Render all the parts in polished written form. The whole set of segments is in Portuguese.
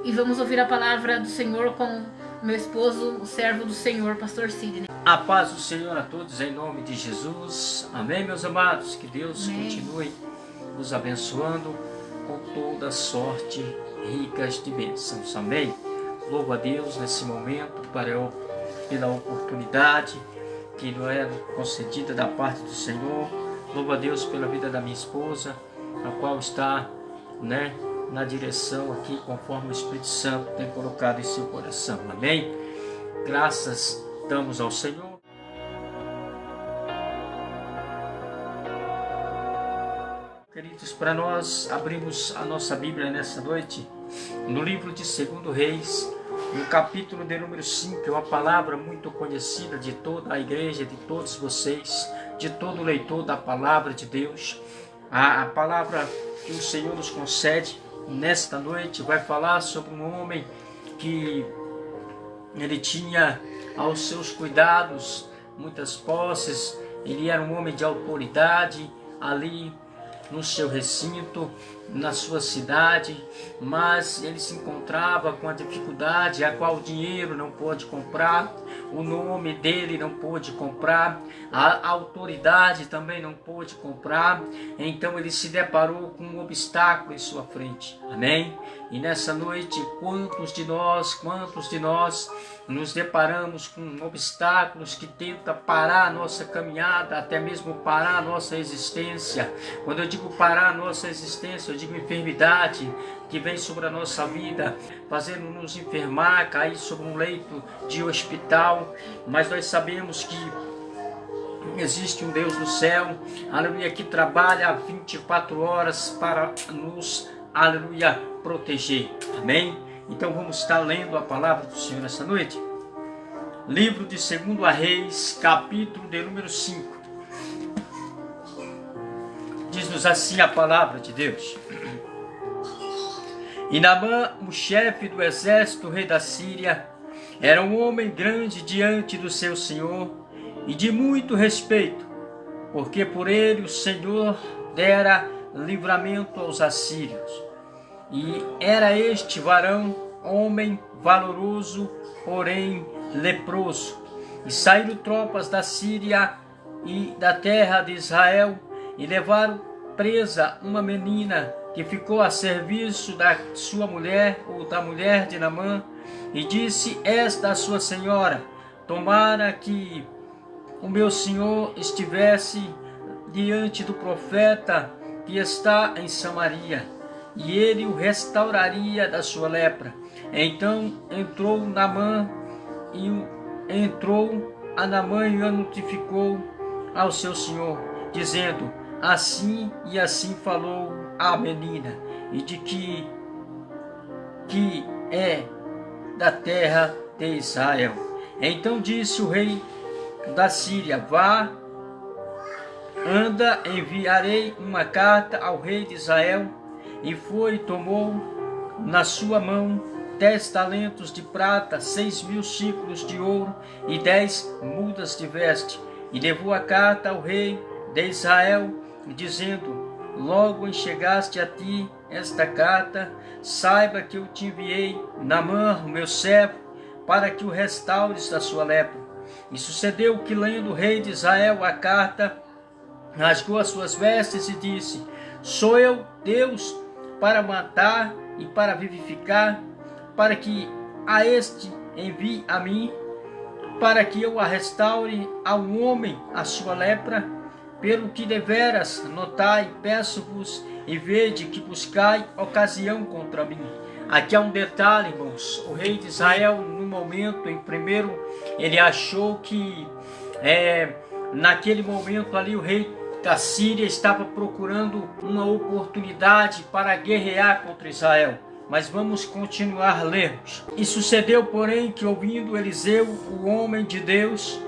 e vamos ouvir a palavra do Senhor com meu esposo, o servo do Senhor, pastor Sidney. A paz do Senhor a todos, em nome de Jesus. Amém, meus amados? Que Deus continue nos abençoando com toda sorte ricas de bênçãos. Amém? Louvo a Deus nesse momento pela oportunidade que nos é concedida da parte do Senhor. Louvo a Deus pela vida da minha esposa, a qual está, na direção aqui, conforme o Espírito Santo tem colocado em seu coração. Amém? Graças damos ao Senhor. Queridos, para nós abrimos a nossa Bíblia nessa noite, no livro de 2 Reis, no capítulo de número 5, uma palavra muito conhecida de toda a igreja, de todos vocês, de todo leitor da palavra de Deus. A palavra que o Senhor nos concede nesta noite vai falar sobre um homem que ele tinha aos seus cuidados muitas posses. Ele era um homem de autoridade ali no seu recinto, na sua cidade, mas ele se encontrava com a dificuldade a qual o dinheiro não pôde comprar, o nome dele não pôde comprar, a autoridade também não pôde comprar. Então ele se deparou com um obstáculo em sua frente. Amém? E nessa noite, quantos de nós nos deparamos com obstáculos que tentam parar a nossa caminhada, até mesmo parar a nossa existência. Quando eu digo parar a nossa existência, eu digo enfermidade que vem sobre a nossa vida, fazendo-nos enfermar, cair sobre um leito de hospital. Mas nós sabemos que existe um Deus no céu, aleluia, que trabalha 24 horas para nos, aleluia, proteger. Amém? Então vamos estar lendo a palavra do Senhor nessa noite. Livro de 2 Reis, capítulo de número 5. Diz-nos assim a palavra de Deus. E Naamã, o chefe do exército, rei da Síria, era um homem grande diante do seu senhor e de muito respeito, porque por ele o Senhor dera livramento aos assírios. E era este varão homem valoroso, porém leproso. E saíram tropas da Síria e da terra de Israel e levaram presa uma menina que ficou a serviço da sua mulher, ou da mulher de Naamã, e disse esta a sua senhora: tomara que o meu senhor estivesse diante do profeta que está em Samaria, e ele o restauraria da sua lepra. Então entrou a Naamã e o notificou ao seu senhor, dizendo: assim e assim falou a menina, e de que é da terra de Israel. Então disse o rei da Síria: vá, anda, enviarei uma carta ao rei de Israel. E foi e tomou na sua mão 10 talentos de prata, 6.000 ciclos de ouro e 10 mudas de veste. E levou a carta ao rei de Israel, dizendo: logo enchegaste a ti esta carta, saiba que eu te enviei Naamã, o meu servo, para que o restaures da sua lepra. E sucedeu que, lendo o rei de Israel a carta, rasgou as suas vestes e disse: sou eu Deus para matar e para vivificar, para que a este envie a mim, para que eu a restaure ao homem a sua lepra? Pelo que deveras notai, peço-vos, e vede que buscai ocasião contra mim. Aqui há um detalhe, irmãos. O rei de Israel, no momento, ele achou que naquele momento ali o rei da Síria estava procurando uma oportunidade para guerrear contra Israel. Mas vamos continuar a lermos. E sucedeu, porém, que ouvindo Eliseu, o homem de Deus,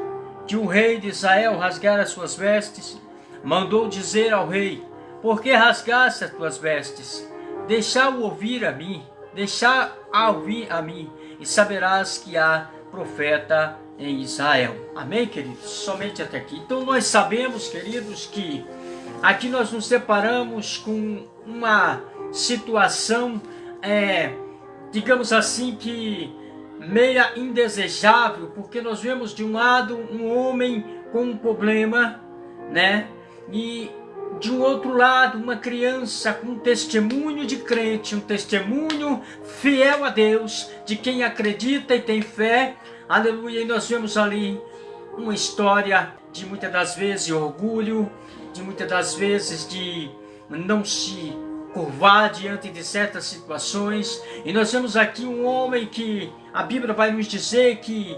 que o rei de Israel rasgara as suas vestes, mandou dizer ao rei: por que rasgaste as tuas vestes? Deixa-o ouvir a mim, e saberás que há profeta em Israel. Amém, queridos? Somente até aqui. Então nós sabemos, queridos, que aqui nós nos deparamos com uma situação digamos assim, que meia indesejável, porque nós vemos de um lado um homem com um problema, né? E de um outro lado uma criança com um testemunho de crente, um testemunho fiel a Deus, de quem acredita e tem fé, aleluia. E nós vemos ali uma história de muitas das vezes orgulho, de muitas das vezes de não se curvar diante de certas situações. E nós vemos aqui um homem que a Bíblia vai nos dizer que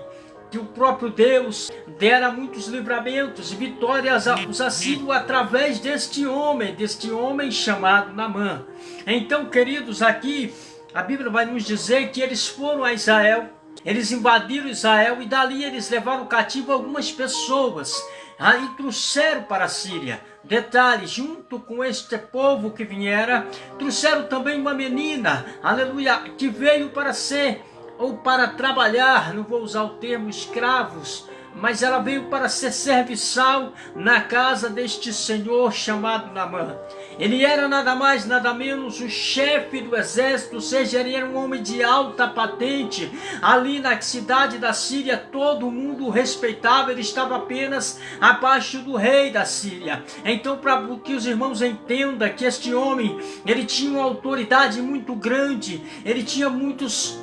o próprio Deus dera muitos livramentos e vitórias aos assírios através deste homem chamado Naamã. Então, queridos, aqui a Bíblia vai nos dizer que eles foram a Israel, eles invadiram Israel e dali eles levaram cativo algumas pessoas e trouxeram para a Síria. Detalhe, junto com este povo que viera, trouxeram também uma menina, aleluia, que veio para ser ou para trabalhar, não vou usar o termo escravos, mas ela veio para ser serviçal na casa deste senhor chamado Naamã. Ele era nada mais, nada menos o chefe do exército, ou seja, ele era um homem de alta patente. Ali na cidade da Síria, todo mundo o respeitava, ele estava apenas abaixo do rei da Síria. Então, para que os irmãos entendam que este homem, ele tinha uma autoridade muito grande, ele tinha muitas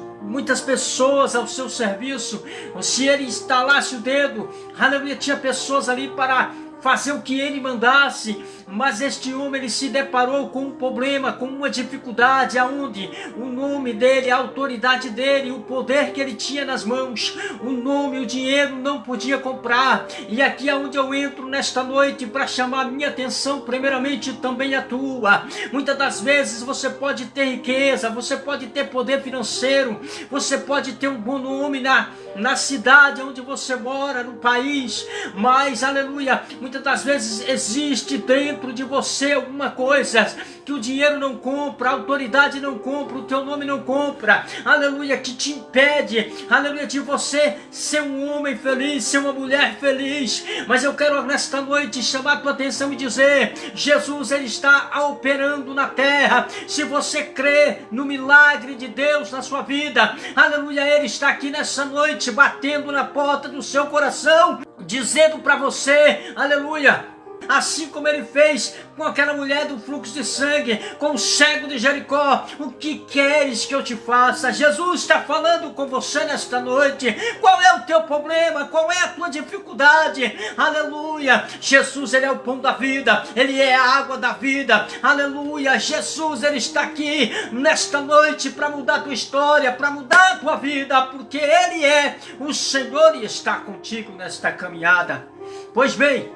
pessoas ao seu serviço. Se ele estalasse o dedo, aleluia, tinha pessoas ali para fazer o que ele mandasse. Mas este homem, ele se deparou com um problema, com uma dificuldade, aonde o nome dele, a autoridade dele, o poder que ele tinha nas mãos, o nome, o dinheiro não podia comprar. E aqui é onde eu entro nesta noite para chamar a minha atenção, primeiramente também a tua. Muitas das vezes você pode ter riqueza, você pode ter poder financeiro, você pode ter um bom nome na cidade onde você mora, no país, mas, aleluia, muitas das vezes existe dentro de você alguma coisa que o dinheiro não compra, a autoridade não compra, o teu nome não compra, aleluia, que te impede, aleluia, de você ser um homem feliz, ser uma mulher feliz. Mas eu quero nesta noite chamar a tua atenção e dizer: Jesus, ele está operando na terra. Se você crê no milagre de Deus na sua vida, aleluia, ele está aqui nessa noite batendo na porta do seu coração, dizendo para você, aleluia, assim como ele fez com aquela mulher do fluxo de sangue, com o cego de Jericó: o que queres que eu te faça? Jesus está falando com você nesta noite. Qual é o teu problema? Qual é a tua dificuldade? Aleluia, Jesus, ele é o pão da vida, ele é a água da vida, aleluia. Jesus, ele está aqui nesta noite para mudar a tua história, para mudar a tua vida, porque ele é o Senhor e está contigo nesta caminhada. Pois bem,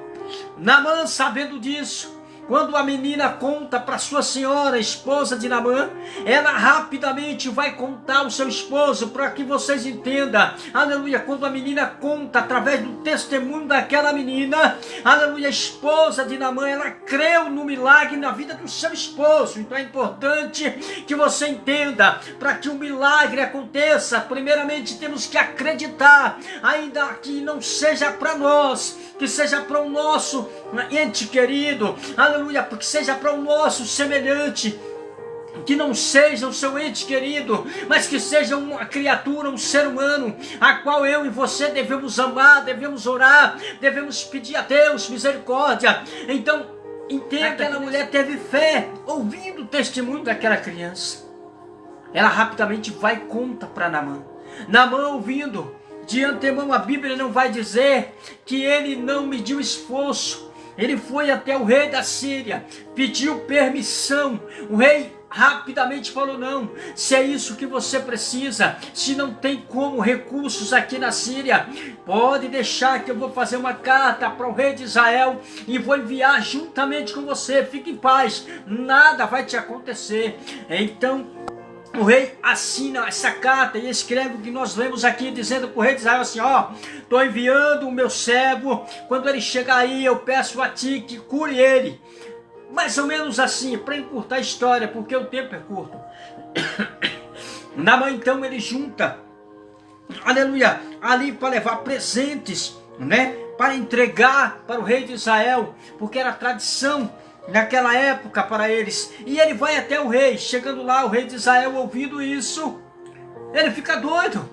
Naamã, sabendo disso, quando a menina conta para sua senhora, esposa de Naamã, ela rapidamente vai contar ao seu esposo, para que vocês entendam, aleluia. Quando a menina conta, através do testemunho daquela menina, aleluia, a esposa de Naamã, ela creu no milagre na vida do seu esposo. Então é importante que você entenda, para que o milagre aconteça, primeiramente temos que acreditar, ainda que não seja para nós, que seja para o nosso ente querido, aleluia, porque seja para o nosso semelhante, que não seja o seu ente querido, mas que seja uma criatura, um ser humano, a qual eu e você devemos amar, devemos orar, devemos pedir a Deus misericórdia. Então, entenda, aquela mulher teve fé, ouvindo o testemunho daquela criança. Ela rapidamente vai e conta para Naamã. Naamã, ouvindo, de antemão a Bíblia não vai dizer que ele não mediu esforço. Ele foi até o rei da Síria, pediu permissão. O rei rapidamente falou: não, se é isso que você precisa, se não tem como recursos aqui na Síria, pode deixar que eu vou fazer uma carta para o rei de Israel e vou enviar juntamente com você. Fique em paz, nada vai te acontecer. Então o rei assina essa carta e escreve o que nós lemos aqui, dizendo para o rei de Israel assim: ó, estou enviando o meu servo, quando ele chegar aí eu peço a ti que cure ele. Mais ou menos assim, para encurtar a história, porque o tempo é curto. Naamã, então, ele junta, aleluia, ali para levar presentes, né, para entregar para o rei de Israel, porque era tradição naquela época para eles. E ele vai até o rei. Chegando lá, o rei de Israel, ouvindo isso, Ele fica doido.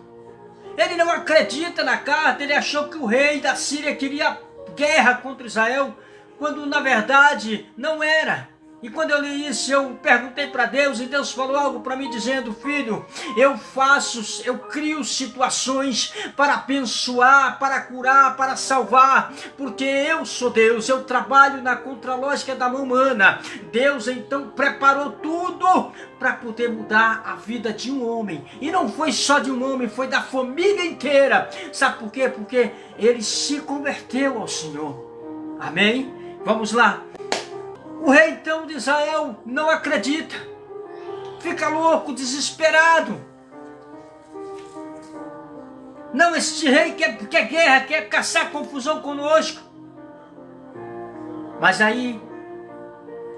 Ele não acredita na carta, ele achou que o rei da Síria queria guerra contra Israel, quando na verdade não era. E quando eu li isso, eu perguntei para Deus, e Deus falou algo para mim dizendo: filho, eu crio situações para abençoar, para curar, para salvar, porque eu sou Deus, eu trabalho na contralógica da mão humana. Deus então preparou tudo para poder mudar a vida de um homem. E não foi só de um homem, foi da família inteira. Sabe por quê? Porque ele se converteu ao Senhor. Amém? Vamos lá. O rei então de Israel não acredita, fica louco, desesperado. Não, este rei quer guerra, quer caçar confusão conosco. Mas aí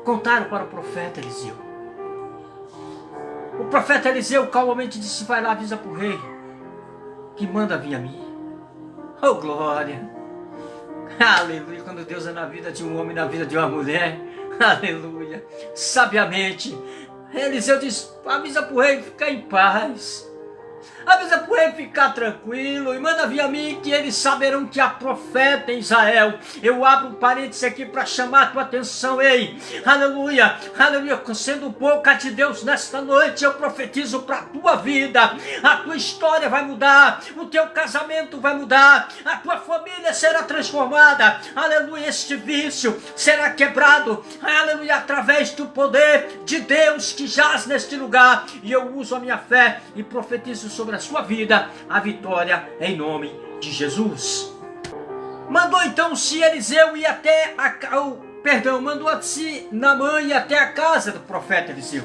contaram para o profeta Eliseu. O profeta Eliseu calmamente disse: vai lá, avisa para o rei que manda vir a mim. Oh glória, aleluia. Quando Deus é na vida de um homem, na vida de uma mulher, aleluia, sabiamente, Eliseu diz: avisa para o rei ficar em paz, avisa para o rei ficar tranquilo, e manda vir a mim que eles saberão que há profeta em Israel. Eu abro um parênteses aqui para chamar a tua atenção. Ei, aleluia, aleluia, sendo boca de Deus nesta noite, eu profetizo para a tua vida: a tua história vai mudar, o teu casamento vai mudar, a tua família será transformada, aleluia, este vício será quebrado, aleluia, através do poder de Deus que jaz neste lugar. E eu uso a minha fé e profetizo sobre a sua vida a vitória em nome de Jesus. Mandou então-se Eliseu ir até mandou-se Naamã ir até a casa do profeta Eliseu.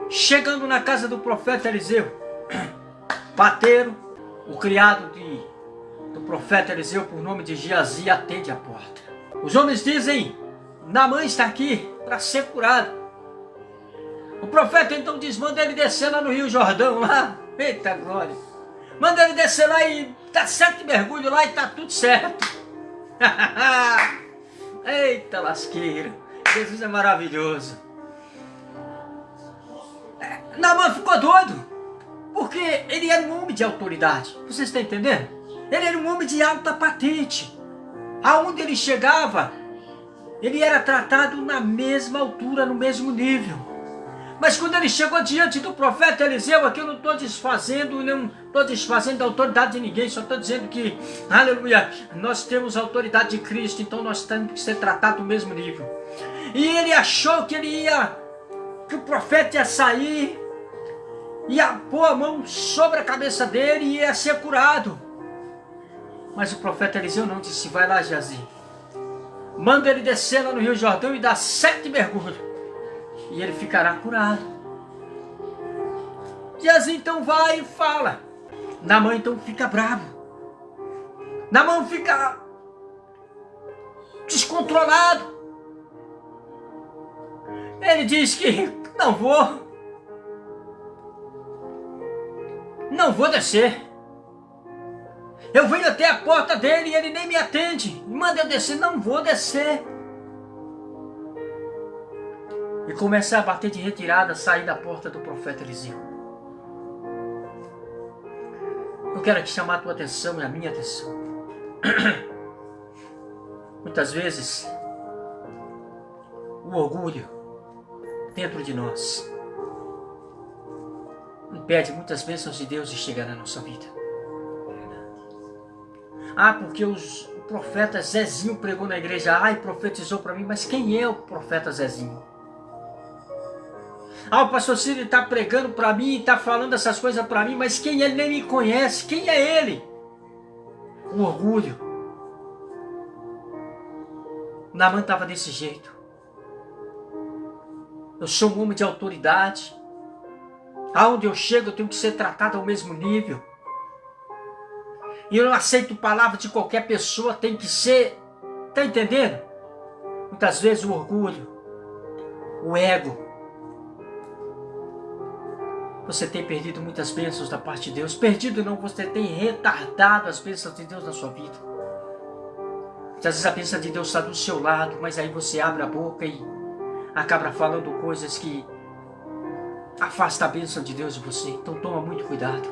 Chegando na casa do profeta Eliseu, bateram. O criado do profeta Eliseu, por nome de Geazi, atende a porta. Os homens dizem: Naamã está aqui para ser curado. O profeta então diz: manda ele descer lá no Rio Jordão, lá. Eita glória. Manda ele descer lá e dá 7 mergulhos lá e tá tudo certo. Eita lasqueira. Jesus é maravilhoso. Naamã ficou doido, porque ele era um homem de autoridade. Você está entendendo? Ele era um homem de alta patente. Aonde ele chegava, ele era tratado na mesma altura, no mesmo nível. Mas quando ele chegou diante do profeta Eliseu, aqui eu não estou desfazendo a autoridade de ninguém, só estou dizendo que, aleluia, nós temos a autoridade de Cristo, então nós temos que ser tratados no mesmo nível. E ele achou que que o profeta ia sair, ia pôr a mão sobre a cabeça dele e ia ser curado. Mas o profeta Eliseu não, disse: vai lá, Geazi, manda ele descer lá no Rio Jordão e dar 7 mergulhos, e ele ficará curado. Geazi então vai e fala. Naamã então fica bravo. Naamã fica descontrolado. Ele diz que não vou descer. Eu venho até a porta dele e ele nem me atende. Manda eu descer, não vou descer. E começa a bater de retirada, sair da porta do profeta Eliseu. Eu quero aqui chamar a tua atenção e a minha atenção. Muitas vezes, o orgulho dentro de nós impede muitas bênçãos de Deus de chegar na nossa vida. Porque o profeta Zezinho pregou na igreja, e profetizou para mim. Mas quem é o profeta Zezinho? O pastor Ciro está pregando para mim, está falando essas coisas para mim, mas quem ele nem me conhece? Quem é ele? O orgulho. Naamã estava desse jeito. Eu sou um homem de autoridade. Aonde eu chego eu tenho que ser tratado ao mesmo nível. E eu não aceito palavra de qualquer pessoa, tem que ser... Está entendendo? Muitas vezes o orgulho, o ego. Você tem perdido muitas bênçãos da parte de Deus. Perdido não, você tem retardado as bênçãos de Deus na sua vida. Às vezes a bênção de Deus está do seu lado, mas aí você abre a boca e acaba falando coisas que afasta a bênção de Deus de você. Então toma muito cuidado.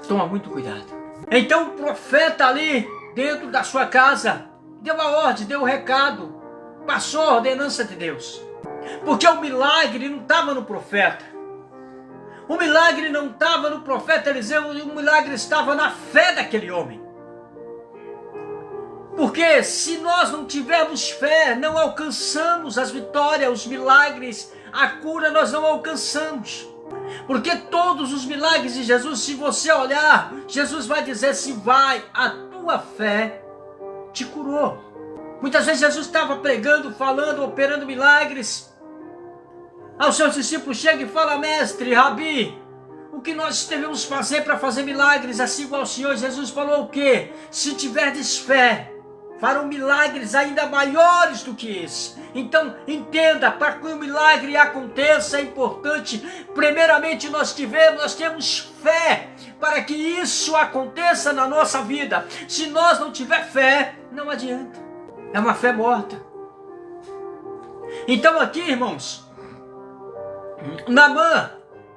Toma muito cuidado. Então o profeta ali, dentro da sua casa, deu a ordem, deu o recado, passou a ordenança de Deus. Porque o milagre não estava no profeta. O milagre não estava no profeta Eliseu, o milagre estava na fé daquele homem. Porque se nós não tivermos fé, não alcançamos as vitórias, os milagres, a cura nós não alcançamos. Porque todos os milagres de Jesus, se você olhar, Jesus vai dizer se vai, a tua fé te curou. Muitas vezes Jesus estava pregando, falando, operando milagres. Aos seus discípulos chega e fala: mestre, rabi, o que nós devemos fazer para fazer milagres assim igual ao Senhor? Jesus falou o quê? Se tiverdes fé, farão milagres ainda maiores do que esse. Então entenda, para que o milagre aconteça é importante, primeiramente nós temos fé para que isso aconteça na nossa vida. Se nós não tiver fé, não adianta, é uma fé morta. Então aqui, irmãos, Naamã,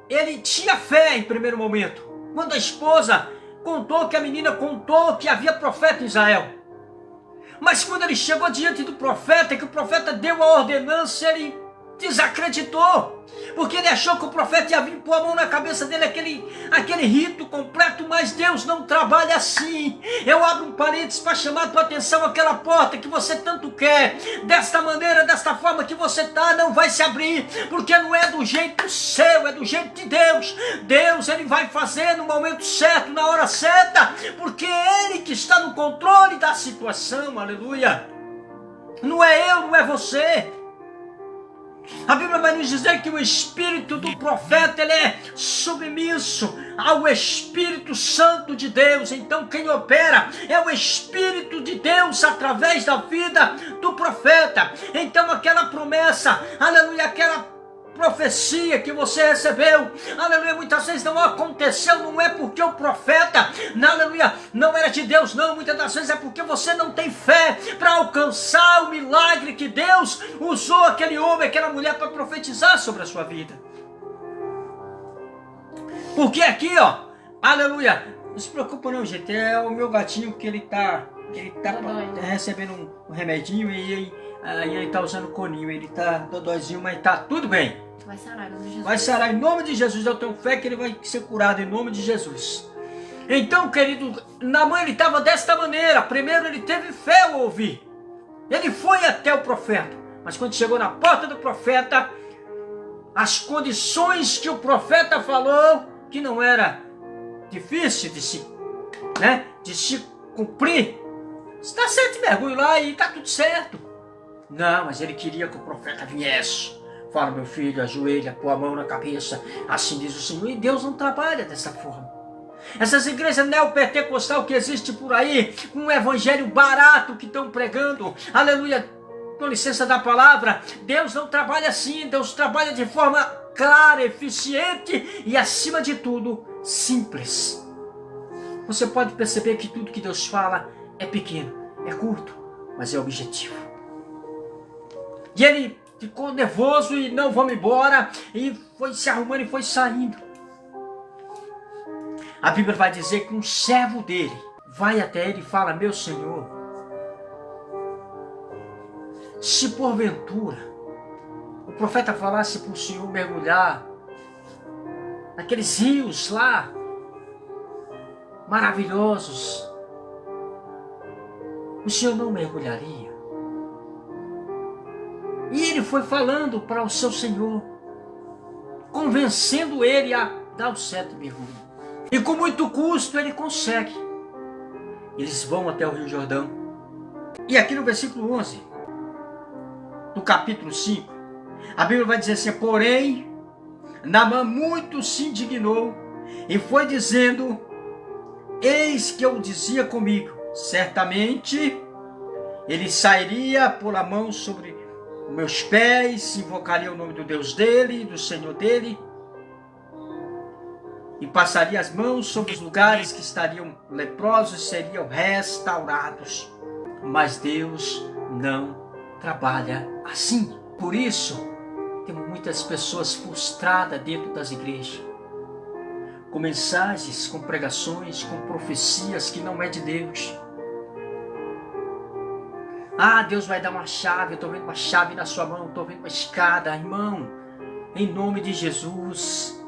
ele tinha fé em primeiro momento, quando a esposa contou, que a menina contou que havia profeta em Israel. Mas quando ele chegou diante do profeta, que o profeta deu a ordenança, ele desacreditou, porque ele achou que o profeta ia vir pôr a mão na cabeça dele, aquele rito completo. Mas Deus não trabalha assim. Eu abro um parênteses para chamar a tua atenção: aquela porta que você tanto quer, desta maneira, desta forma que você está, não vai se abrir, porque não é do jeito seu, é do jeito de Deus. Deus, ele vai fazer no momento certo, na hora certa, porque é ele que está no controle da situação. Aleluia. Não é eu, não é você. A Bíblia vai nos dizer que o espírito do profeta, ele é submisso ao Espírito Santo de Deus. Então quem opera é o Espírito de Deus através da vida do profeta. Então aquela promessa, aleluia, aquela profecia que você recebeu, aleluia, muitas vezes não aconteceu, não é porque o profeta, aleluia, não era de Deus, não. Muitas das vezes é porque você não tem fé para alcançar o milagre que Deus usou aquele homem, aquela mulher para profetizar sobre a sua vida. Porque aqui, ó, aleluia, não se preocupa não, gente, é o meu gatinho que ele tá recebendo um remedinho e ele tá usando o coninho, ele tá dodóizinho, mas tá tudo bem. Vai sarar em nome de Jesus. Vai sarar em nome de Jesus. Eu tenho fé que ele vai ser curado em nome de Jesus. Então, querido, Naamã, ele estava desta maneira. Primeiro ele teve fé ao ouvir. Ele foi até o profeta. Mas quando chegou na porta do profeta, as condições que o profeta falou, que não era difícil de se cumprir. Está certo, mergulho lá e está tudo certo. Não, mas ele queria que o profeta viesse. Fala: meu filho, ajoelha, põe a mão na cabeça, assim diz o Senhor. E Deus não trabalha dessa forma. Essas igrejas neopentecostal que existem por aí, com um evangelho barato que estão pregando, aleluia, com licença da palavra, Deus não trabalha assim. Deus trabalha de forma clara, eficiente e, acima de tudo, simples. Você pode perceber que tudo que Deus fala é pequeno, é curto, mas é objetivo. E ele ficou nervoso e não, vamos embora, e foi se arrumando e foi saindo. A Bíblia vai dizer que um servo dele vai até ele e fala: meu Senhor, se porventura o profeta falasse para o Senhor mergulhar naqueles rios lá maravilhosos, o Senhor não mergulharia? E ele foi falando para o seu Senhor, convencendo ele a dar o certo mergulho. E com muito custo ele consegue. Eles vão até o Rio Jordão. E aqui no versículo 11, do capítulo 5, a Bíblia vai dizer assim: porém, Naamã muito se indignou e foi dizendo: eis que eu dizia comigo, certamente ele sairia por a mão sobre meus pés, invocaria o nome do Deus dele, do Senhor dele, e passaria as mãos sobre os lugares que estariam leprosos e seriam restaurados. Mas Deus não trabalha assim. Por isso, temos muitas pessoas frustradas dentro das igrejas, com mensagens, com pregações, com profecias que não é de Deus. Ah, Deus vai dar uma chave, eu estou vendo uma chave na sua mão, estou vendo uma escada. Irmão, em nome de Jesus,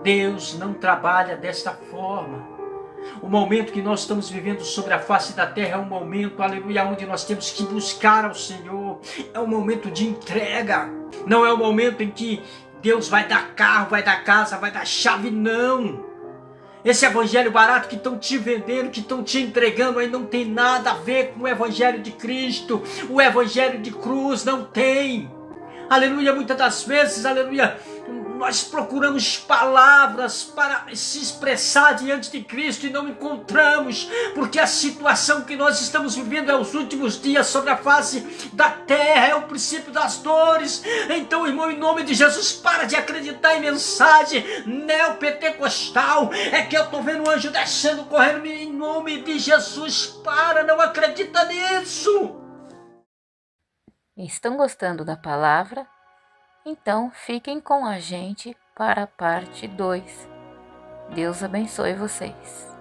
Deus não trabalha desta forma. O momento que nós estamos vivendo sobre a face da terra é um momento, aleluia, onde nós temos que buscar ao Senhor. É um momento de entrega. Não é o momento em que Deus vai dar carro, vai dar casa, vai dar chave, não. Esse evangelho barato que estão te vendendo, que estão te entregando aí, não tem nada a ver com o evangelho de Cristo. O evangelho de cruz não tem. Aleluia, muitas das vezes, aleluia, nós procuramos palavras para se expressar diante de Cristo e não encontramos, porque a situação que nós estamos vivendo é os últimos dias sobre a face da terra, é o princípio das dores. Então, irmão, em nome de Jesus, para de acreditar em mensagem neopentecostal. É que eu estou vendo um anjo descendo, correndo, em nome de Jesus, para, não acredita nisso. Estão gostando da palavra? Então fiquem com a gente para a parte 2. Deus abençoe vocês.